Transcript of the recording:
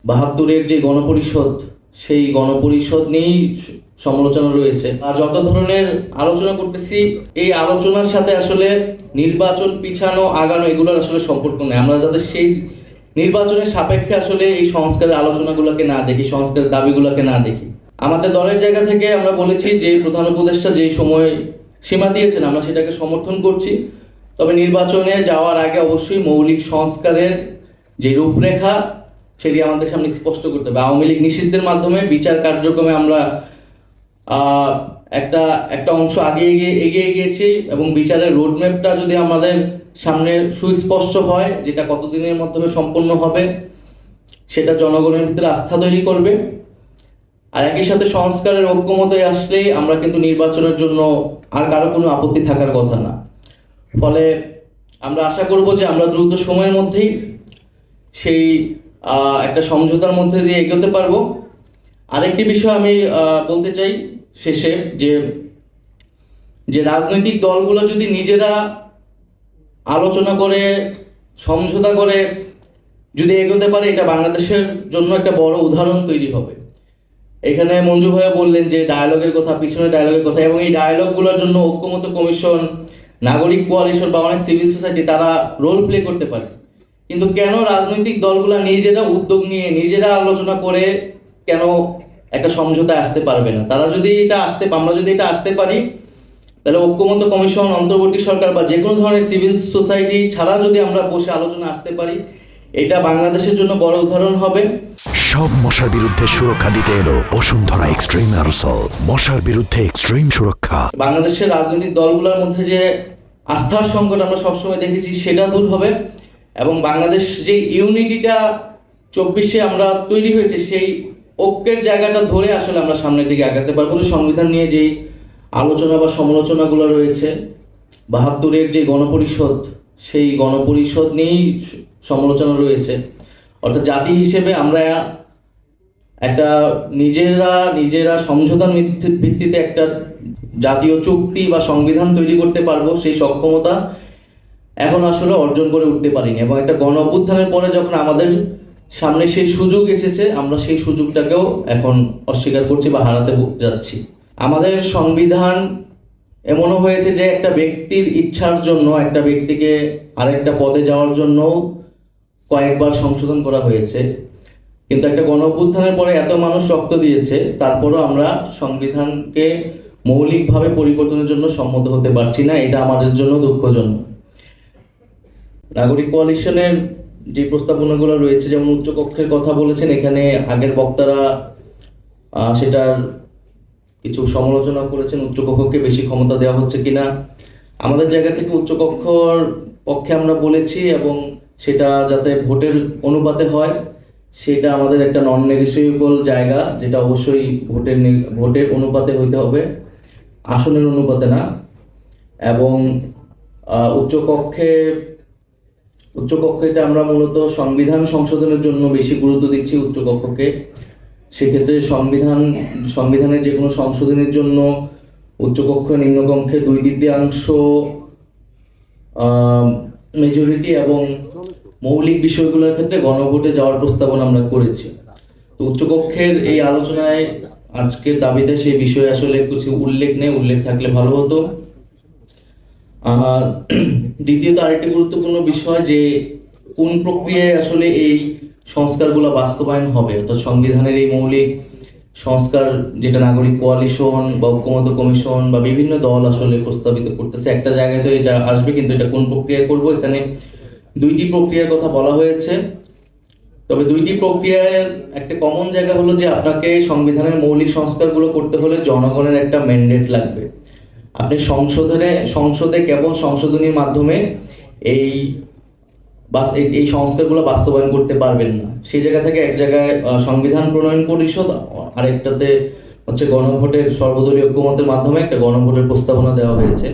৭২-এর যে গণপরিষদ, সেই গণপরিষদ নিয়েই সমালোচনা রয়েছে। আর যত ধরনের আলোচনা করতেছি, এই আলোচনার সাথে আসলে নির্বাচন পিছানো আগানো এগুলোর আসলে সম্পর্ক নেই। আমরা যাদের সেই নির্বাচনের সাপেক্ষে আসলে এই সংস্কারের আলোচনাগুলোকে না দেখি, সংস্কারের দাবিগুলোকে না দেখি। আমাদের দলের জায়গা থেকে আমরা বলেছি যে প্রধান উপদেষ্টা যেই সময় সীমা দিয়েছেন আমরা সেটাকে সমর্থন করছি। তবে নির্বাচনে যাওয়ার আগে অবশ্যই মৌলিক সংস্কারের যে রূপরেখা সেটি আমাদের সামনে স্পষ্ট করতে হবে। আওয়ামী লীগ নিষিদ্ধের মাধ্যমে বিচার কার্যক্রমে আমরা একটা একটা অংশ এগিয়ে গিয়েছি এবং বিচারের রোডম্যাপটা যদি আমাদের সামনে সুস্পষ্ট হয়, যেটা কতদিনের মাধ্যমে সম্পন্ন হবে, সেটা জনগণের ভিতরে আস্থা তৈরি করবে। আর একই সাথে সংস্কারের ঐক্যমতে আসলেই আমরা কিন্তু নির্বাচনের জন্য আর কারো কোনো আপত্তি থাকার কথা না। ফলে আমরা আশা করব যে আমরা দ্রুত সময়ের মধ্যেই সেই একটা সমঝোতার মধ্যে দিয়ে এগোতে পারবো। আরেকটি বিষয় আমি বলতে চাই শেষে, যে রাজনৈতিক দলগুলো যদি নিজেরা আলোচনা করে সমঝোতা করে যদি এগোতে পারে, এটা বাংলাদেশের জন্য একটা বড় উদাহরণ তৈরি হবে। এখানে মঞ্জু ভাইয়া বললেন যে ডায়ালগের কথা, পিছনে ডায়ালগের কথা, এবং এই ডায়ালগগুলোর জন্য ঐক্যমত্য কমিশন, নাগরিক কোয়ালিশন বা অনেক সিভিল সোসাইটি তারা রোল প্লে করতে পারে। কিন্তু কেন রাজনৈতিক দলগুলো নিজেরা উদ্যোগ নিয়ে নিজেরা আলোচনা করে কেন একটা সমঝোতায় আসতে পারবে না? আমরা যদি এটা আসতে পারি, তাহলে ঐক্যমত্য কমিশন, অন্তর্বর্তী সরকার বা যে কোনো ধরনের সিভিল সোসাইটি ছাড়া যদি আমরা বসে আলোচনা আসতে পারি, এটা বাংলাদেশের জন্য বড় উদাহরণ হবে। সব মশার বিরুদ্ধে সুরক্ষা দিতে এলো বসুন্ধরা এক্সট্রিম অ্যারোসল। মশার বিরুদ্ধে এক্সট্রিম সুরক্ষা। বাংলাদেশের রাজনৈতিক দলগুলোর মধ্যে যে আস্থার সংকট আমরা সবসময় দেখেছি, সেটা দূর হবে এবং বাংলাদেশ যে ইউনিটিটা 24-এ আমরা তৈরি হয়েছে, সেই ঐক্যের জায়গাটা ধরে আসলে আমরা সামনের দিকে আগাতে পারবো। সংবিধান নিয়ে যেই আলোচনা বা সমালোচনাগুলো রয়েছে, ৭২-এর যে গণপরিষদ, সেই গণপরিষদ নিয়েই সমালোচনা রয়েছে। অর্থাৎ জাতি হিসেবে আমরা একটা নিজেরা সমঝোতার ভিত্তিতে একটা জাতীয় চুক্তি বা সংবিধান তৈরি করতে পারবো, সেই সক্ষমতা এখন আসলে অর্জন করে উঠতে পারিনি। এবং একটা গণ অভ্যুত্থানের পরে যখন আমাদের সামনে সেই সুযোগ এসেছে, আমরা সেই সুযোগটাকেও এখন অস্বীকার করছি বা হারাতে যাচ্ছি। আমাদের সংবিধান এমনও হয়েছে যে একটা ব্যক্তির ইচ্ছার জন্য, একটা ব্যক্তিকে আরেকটা পদে যাওয়ার জন্য কয়েকবার সংশোধন করা হয়েছে। কিন্তু একটা গণ অভ্যুত্থানের পরে এত মানুষ রক্ত দিয়েছে, তারপরও আমরা সংবিধানকে মৌলিকভাবে পরিবর্তনের জন্য সম্মত হতে পারছি না। এটা আমাদের জন্য দুঃখজনক। নাগরিক কোয়ালিশনের যে প্রস্তাবনাগুলো রয়েছে, যেমন উচ্চকক্ষের কথা বলেছেন, এখানে আগের বক্তারা সেটার কিছু সমালোচনা করেছেন, উচ্চকক্ষকে বেশি ক্ষমতা দেওয়া হচ্ছে কিনা। আমাদের জায়গা থেকে উচ্চকক্ষর পক্ষে আমরা বলেছি, এবং সেটা যাতে ভোটের অনুপাতে হয়, সেটা আমাদের একটা নন নেগোশিয়েবল জায়গা, যেটা অবশ্যই ভোটের অনুপাতে হইতে হবে, আসনের অনুপাতে না। এবং উচ্চকক্ষেটা আমরা মূলত সংবিধান সংশোধনের জন্য বেশি গুরুত্ব দিচ্ছি উচ্চকক্ষকে। সেক্ষেত্রে সংবিধানের যে কোনো সংশোধনের জন্য উচ্চকক্ষ নিম্নকক্ষে 2/3 মেজরিটি এবং মৌলিক বিষয়গুলোর ক্ষেত্রে গণভোটে যাওয়ার প্রস্তাবনা আমরা করেছি। তো উচ্চকক্ষের এই আলোচনায় আজকের দাবিতে সেই বিষয়ে আসলে কিছু উল্লেখ নেই, উল্লেখ থাকলে ভালো হতো। দ্বিতীয়ত আরেকটি গুরুত্বপূর্ণ বিষয়, যে কোন প্রক্রিয়ায় আসলে এই সংস্কারগুলো বাস্তবায়ন হবে। অর্থাৎ সংবিধানের এই মৌলিক সংস্কার, যেটা নাগরিক কোয়ালিশন বা ঐক্যমত্য কমিশন বা বিভিন্ন দল আসলে প্রস্তাবিত করতেছে, একটা জায়গায় তো এটা আসবে, কিন্তু এটা কোন প্রক্রিয়ায় করব, এখানে 2টি প্রক্রিয়ার কথা বলা হয়েছে। তবে 2টি প্রক্রিয়ার একটা কমন জায়গা হলো যে আপনাকে সংবিধানের মৌলিক সংস্কারগুলো করতে হলে জনগণের একটা ম্যান্ডেট লাগবে। আপনি সংসদে কেবল সংশোধনীর মাধ্যমে এই সংস্কারগুলো বাস্তবায়ন করতে পারবেন না। সেই জায়গা থেকে এক জায়গায় সংবিধান প্রণয়ন পরিষদ, আরেকটাতে হচ্ছে গণভোটের সর্বদলীয় ঐক্যমতের মাধ্যমে একটা গণভোটের প্রস্তাবনা দেওয়া হয়েছে।